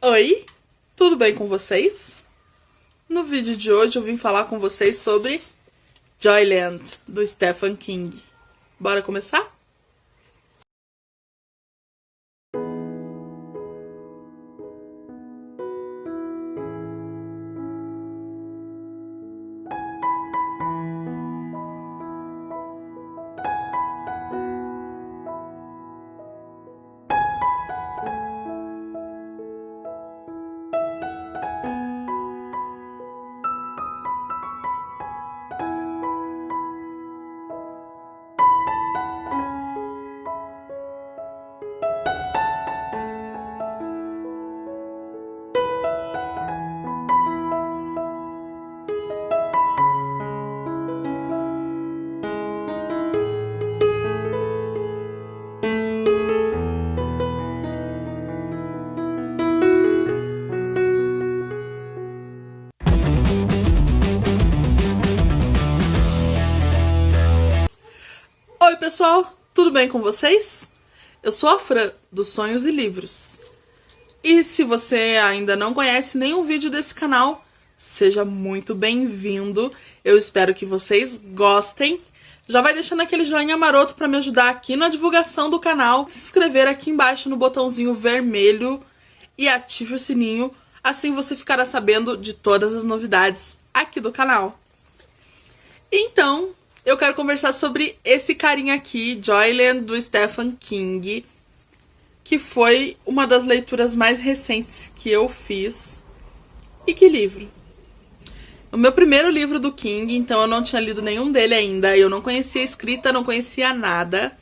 Oi, tudo bem com vocês? No vídeo de hoje eu vim falar com vocês sobre Joyland, do Stephen King. Bora começar? Oi pessoal, tudo bem com vocês? Eu sou a Fran, dos Sonhos e Livros. E se você ainda não conhece nenhum vídeo desse canal, seja muito bem-vindo. Eu espero que vocês gostem. Já vai deixando aquele joinha maroto para me ajudar aqui na divulgação do canal. Se inscrever aqui embaixo no botãozinho vermelho e ative o sininho. Assim você ficará sabendo de todas as novidades aqui do canal. Então, eu quero conversar sobre esse carinha aqui, Joyland, do Stephen King, que foi uma das leituras mais recentes que eu fiz. E que livro? O meu primeiro livro do King, então eu não tinha lido nenhum dele ainda, eu não conhecia a escrita, não conhecia nada,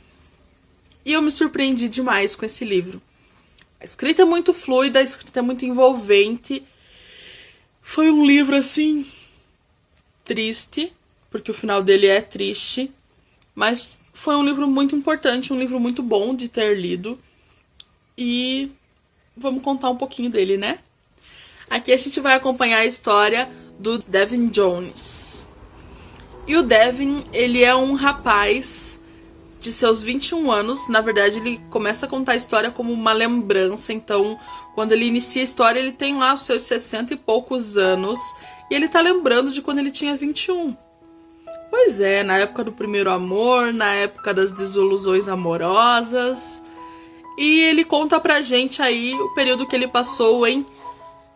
e eu me surpreendi demais com esse livro. A escrita é muito fluida, a escrita é muito envolvente. Foi um livro, assim, triste, porque o final dele é triste, mas foi um livro muito importante, um livro muito bom de ter lido. E vamos contar um pouquinho dele, né? Aqui a gente vai acompanhar a história do Devin Jones. E o Devin, ele é um rapaz de seus 21 anos. Na verdade, ele começa a contar a história como uma lembrança. Então, quando ele inicia a história, ele tem lá os seus 60 e poucos anos. E ele tá lembrando de quando ele tinha 21. Pois é, na época do primeiro amor, na época das desilusões amorosas. E ele conta pra gente aí o período que ele passou em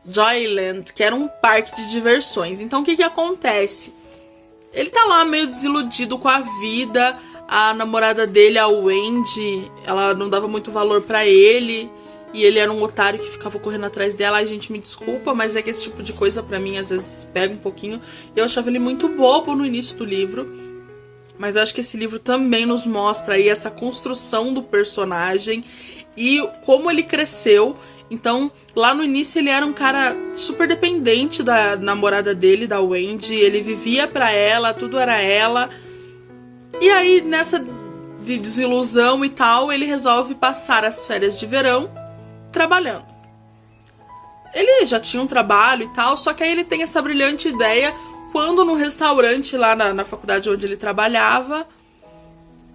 Joyland, que era um parque de diversões. Então o que acontece? Ele tá lá meio desiludido com a vida. A namorada dele, a Wendy, ela não dava muito valor pra ele. E ele era um otário que ficava correndo atrás dela. Ai, gente, me desculpa, mas é que esse tipo de coisa pra mim às vezes pega um pouquinho. Eu achava ele muito bobo no início do livro. Mas eu acho que esse livro também nos mostra aí essa construção do personagem e como ele cresceu. Então, lá no início ele era um cara super dependente da namorada dele, da Wendy. Ele vivia pra ela, tudo era ela. E aí, nessa de desilusão e tal, ele resolve passar as férias de verão trabalhando. Ele já tinha um trabalho e tal, só que aí ele tem essa brilhante ideia quando no restaurante lá na faculdade onde ele trabalhava,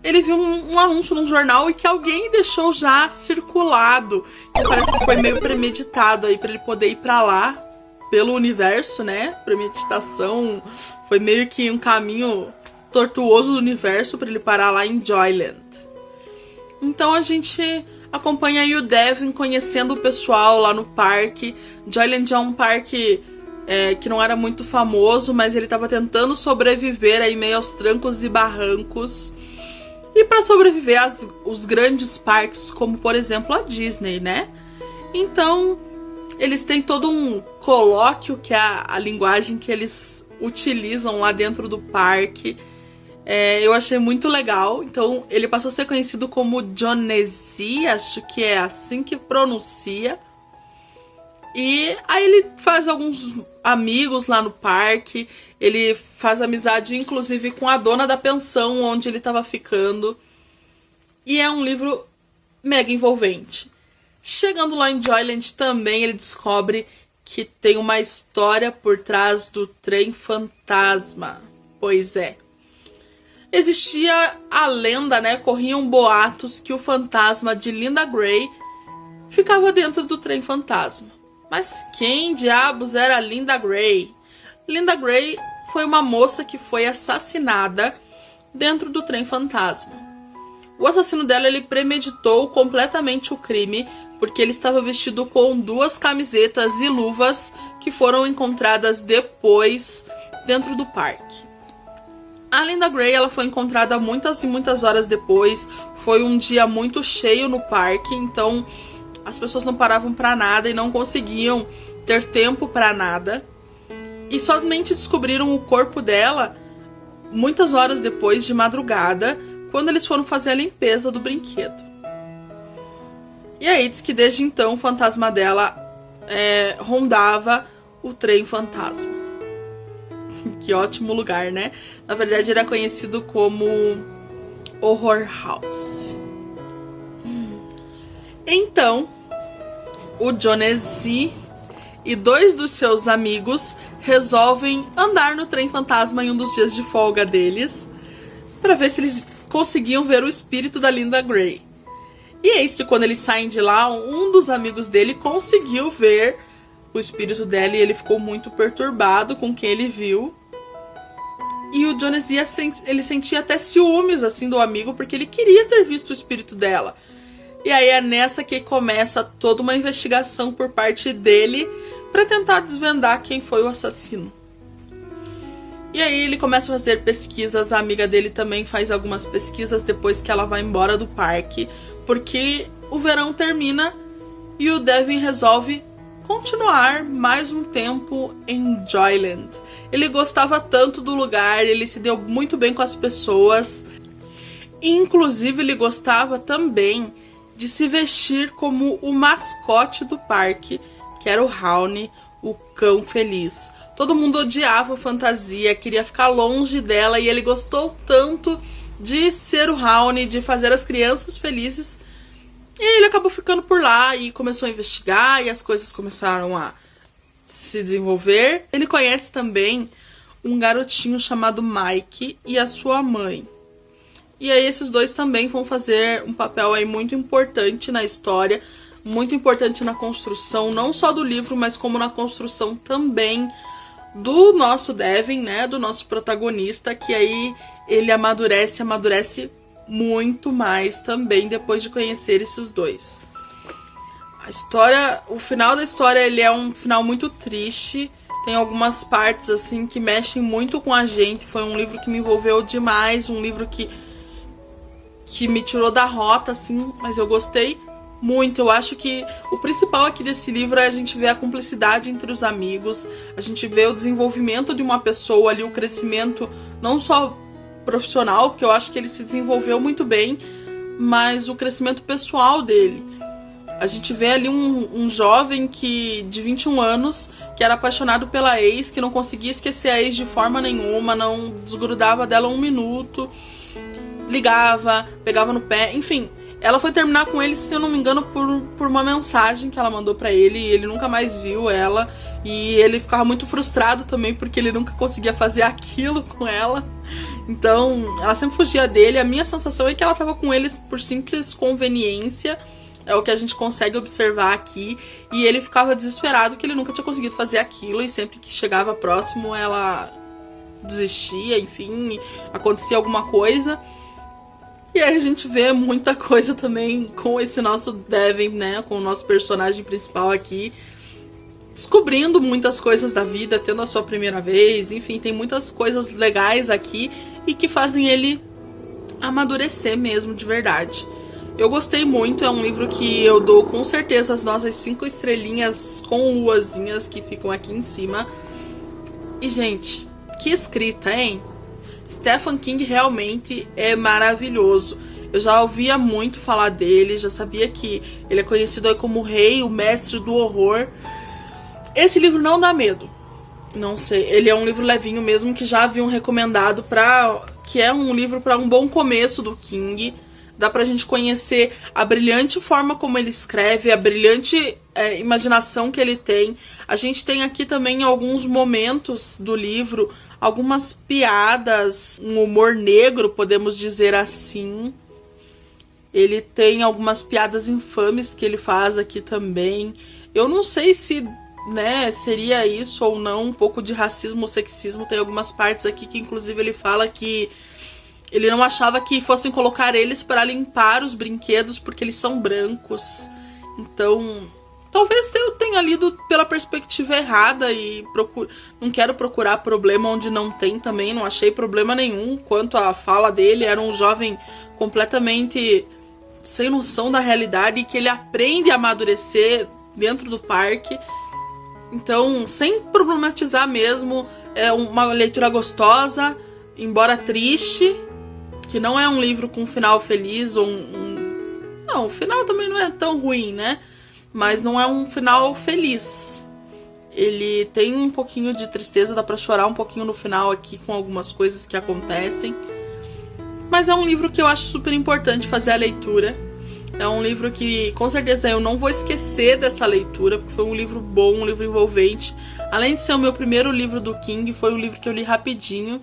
ele viu um anúncio num jornal e que alguém deixou já circulado. Que parece que foi meio premeditado aí pra ele poder ir pra lá, pelo universo, né? Premeditação, foi meio que um caminho tortuoso do universo pra ele parar lá em Joyland. Então a gente acompanha aí o Devin conhecendo o pessoal lá no parque. Joyland é um parque que não era muito famoso, mas ele estava tentando sobreviver aí meio aos trancos e barrancos. E para sobreviver os grandes parques, como por exemplo a Disney, né? Então, eles têm todo um colóquio, que é a linguagem que eles utilizam lá dentro do parque. Eu achei muito legal. Então, ele passou a ser conhecido como Jonesy, acho que é assim que pronuncia. E aí ele faz alguns amigos lá no parque. Ele faz amizade, inclusive, com a dona da pensão onde ele estava ficando. E é um livro mega envolvente. Chegando lá em Joyland também, ele descobre que tem uma história por trás do trem fantasma. Pois é. Existia a lenda, né? Corriam boatos que o fantasma de Linda Gray ficava dentro do trem fantasma. Mas quem diabos era Linda Gray? Linda Gray foi uma moça que foi assassinada dentro do trem fantasma. O assassino dela, ele premeditou completamente o crime, porque ele estava vestido com 2 camisetas e luvas que foram encontradas depois dentro do parque. A Linda Gray, ela foi encontrada muitas e muitas horas depois. Foi um dia muito cheio no parque, então as pessoas não paravam para nada e não conseguiam ter tempo para nada. E somente descobriram o corpo dela muitas horas depois, de madrugada, quando eles foram fazer a limpeza do brinquedo. E aí diz que desde então o fantasma dela rondava o trem fantasma. Que ótimo lugar, né? Na verdade, era conhecido como Horror House. Então, o Jonesy e 2 dos seus amigos resolvem andar no trem fantasma em um dos dias de folga deles, para ver se eles conseguiam ver o espírito da Linda Gray. E eis que quando eles saem de lá, um dos amigos dele conseguiu ver o espírito dela e ele ficou muito perturbado com quem ele viu. E o Jonesy, ele sentia até ciúmes assim do amigo, porque ele queria ter visto o espírito dela. E aí é nessa que começa toda uma investigação por parte dele para tentar desvendar quem foi o assassino. E aí ele começa a fazer pesquisas, a amiga dele também faz algumas pesquisas depois que ela vai embora do parque, porque o verão termina e o Devin resolve continuar mais um tempo em Joyland. Ele gostava tanto do lugar, ele se deu muito bem com as pessoas, e inclusive ele gostava também de se vestir como o mascote do parque, que era o Hownie, o cão feliz. Todo mundo odiava a fantasia, queria ficar longe dela, e ele gostou tanto de ser o Hownie, de fazer as crianças felizes. E ele acabou ficando por lá e começou a investigar, e as coisas começaram a se desenvolver. Ele conhece também um garotinho chamado Mike e a sua mãe. E aí esses 2 também vão fazer um papel aí muito importante na história, muito importante na construção, não só do livro, mas como na construção também do nosso Devin, né, do nosso protagonista, que aí ele amadurece muito mais também depois de conhecer esses 2. A história, o final da história, ele é um final muito triste. Tem algumas partes assim que mexem muito com a gente. Foi um livro que me envolveu demais, um livro que me tirou da rota, assim, mas eu gostei muito. Eu acho que o principal aqui desse livro é a gente ver a cumplicidade entre os amigos, a gente vê o desenvolvimento de uma pessoa ali, o crescimento não só profissional, porque eu acho que ele se desenvolveu muito bem, mas o crescimento pessoal dele. A gente vê ali um jovem de 21 anos, que era apaixonado pela ex, que não conseguia esquecer a ex de forma nenhuma, não desgrudava dela um minuto, ligava, pegava no pé, enfim. Ela foi terminar com ele, se eu não me engano, por uma mensagem que ela mandou pra ele, e ele nunca mais viu ela, e ele ficava muito frustrado também, porque ele nunca conseguia fazer aquilo com ela. Então, ela sempre fugia dele. A minha sensação é que ela tava com ele por simples conveniência, é o que a gente consegue observar aqui, e ele ficava desesperado que ele nunca tinha conseguido fazer aquilo, e sempre que chegava próximo ela desistia, enfim, acontecia alguma coisa. E aí a gente vê muita coisa também com esse nosso Devin, né, com o nosso personagem principal aqui, descobrindo muitas coisas da vida, tendo a sua primeira vez, enfim, tem muitas coisas legais aqui e que fazem ele amadurecer mesmo, de verdade. Eu gostei muito, é um livro que eu dou com certeza as nossas 5 estrelinhas com luazinhas que ficam aqui em cima. E, gente, que escrita, hein? Stephen King realmente é maravilhoso. Eu já ouvia muito falar dele, já sabia que ele é conhecido aí como o rei, o mestre do horror. Esse livro não dá medo. Não sei, ele é um livro levinho mesmo, que já haviam recomendado que é um livro para um bom começo do King. Dá pra gente conhecer a brilhante forma como ele escreve, a brilhante imaginação que ele tem. A gente tem aqui também alguns momentos do livro, algumas piadas, um humor negro, podemos dizer assim. Ele tem algumas piadas infames que ele faz aqui também. Eu não sei se né, seria isso ou não, um pouco de racismo ou sexismo. Tem algumas partes aqui que inclusive ele fala que ele não achava que fossem colocar eles para limpar os brinquedos porque eles são brancos. Então, talvez eu tenha lido pela perspectiva errada e não quero procurar problema onde não tem também. Não achei problema nenhum quanto à fala dele. Era um jovem completamente sem noção da realidade, que ele aprende a amadurecer dentro do parque. Então, sem problematizar mesmo, é uma leitura gostosa, embora triste, que não é um livro com um final feliz ou Não, o final também não é tão ruim, né? Mas não é um final feliz. Ele tem um pouquinho de tristeza, dá pra chorar um pouquinho no final aqui com algumas coisas que acontecem. Mas é um livro que eu acho super importante fazer a leitura. É um livro que, com certeza, eu não vou esquecer dessa leitura, porque foi um livro bom, um livro envolvente. Além de ser o meu primeiro livro do King, foi um livro que eu li rapidinho.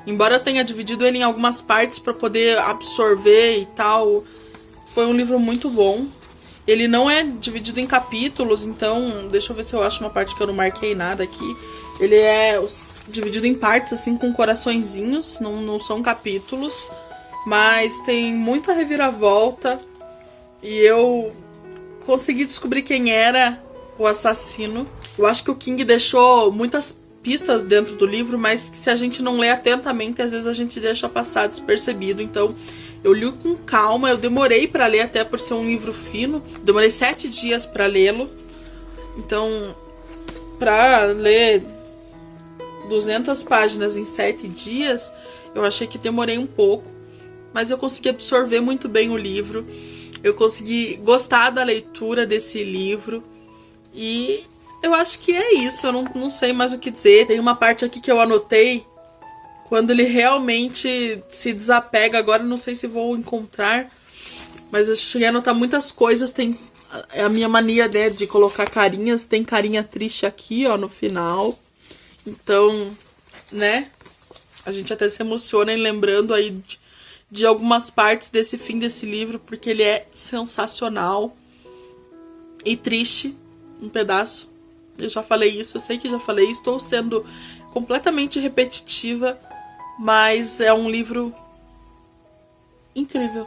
Embora eu tenha dividido ele em algumas partes para poder absorver e tal, foi um livro muito bom. Ele não é dividido em capítulos, então deixa eu ver se eu acho uma parte que eu não marquei nada aqui. Ele é dividido em partes, assim, com coraçõezinhos, não são capítulos, mas tem muita reviravolta e eu consegui descobrir quem era o assassino. Eu acho que o King deixou muitas pistas dentro do livro, mas que se a gente não lê atentamente, às vezes a gente deixa passar despercebido. Então eu li com calma, eu demorei para ler, até por ser um livro fino, demorei 7 dias para lê-lo. Então, para ler 200 páginas em 7 dias, eu achei que demorei um pouco, mas eu consegui absorver muito bem o livro, eu consegui gostar da leitura desse livro, e eu acho que é isso, eu não sei mais o que dizer. Tem uma parte aqui que eu anotei, quando ele realmente se desapega, agora não sei se vou encontrar, mas eu cheguei a anotar muitas coisas. Tem a minha mania, né, de colocar carinhas, tem carinha triste aqui, ó, no final. Então, né, a gente até se emociona em lembrando aí de algumas partes desse fim desse livro, porque ele é sensacional e triste, um pedaço. Eu já falei isso, eu sei que já falei, estou sendo completamente repetitiva, mas é um livro incrível.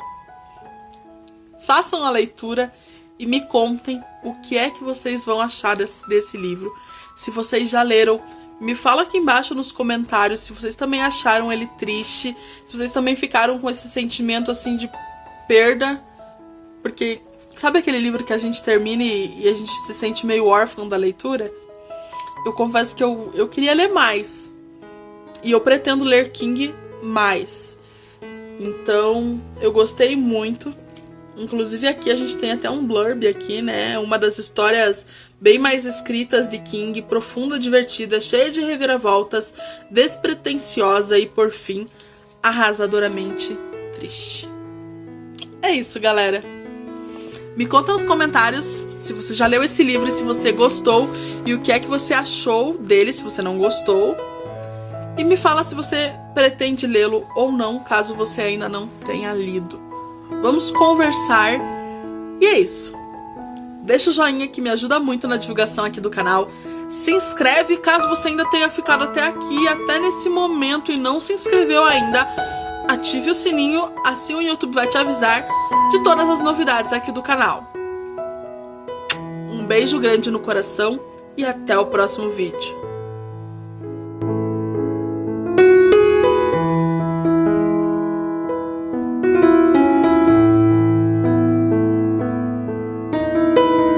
Façam a leitura e me contem o que é que vocês vão achar desse livro. Se vocês já leram, me fala aqui embaixo nos comentários se vocês também acharam ele triste, se vocês também ficaram com esse sentimento assim de perda, porque sabe aquele livro que a gente termina e a gente se sente meio órfão da leitura? Eu confesso que eu queria ler mais, e eu pretendo ler King mais. Então eu gostei muito. Inclusive aqui a gente tem até um blurb aqui, né? Uma das histórias bem mais escritas de King, profunda, divertida, cheia de reviravoltas, despretensiosa e, por fim, arrasadoramente triste. É isso, galera. Me conta nos comentários se você já leu esse livro e se você gostou, e o que é que você achou dele, se você não gostou. E me fala se você pretende lê-lo ou não, caso você ainda não tenha lido. Vamos conversar. E é isso. Deixa o joinha que me ajuda muito na divulgação aqui do canal. Se inscreve caso você ainda tenha ficado até aqui, até nesse momento, e não se inscreveu ainda. Ative o sininho, assim o YouTube vai te avisar de todas as novidades aqui do canal. Um beijo grande no coração e até o próximo vídeo.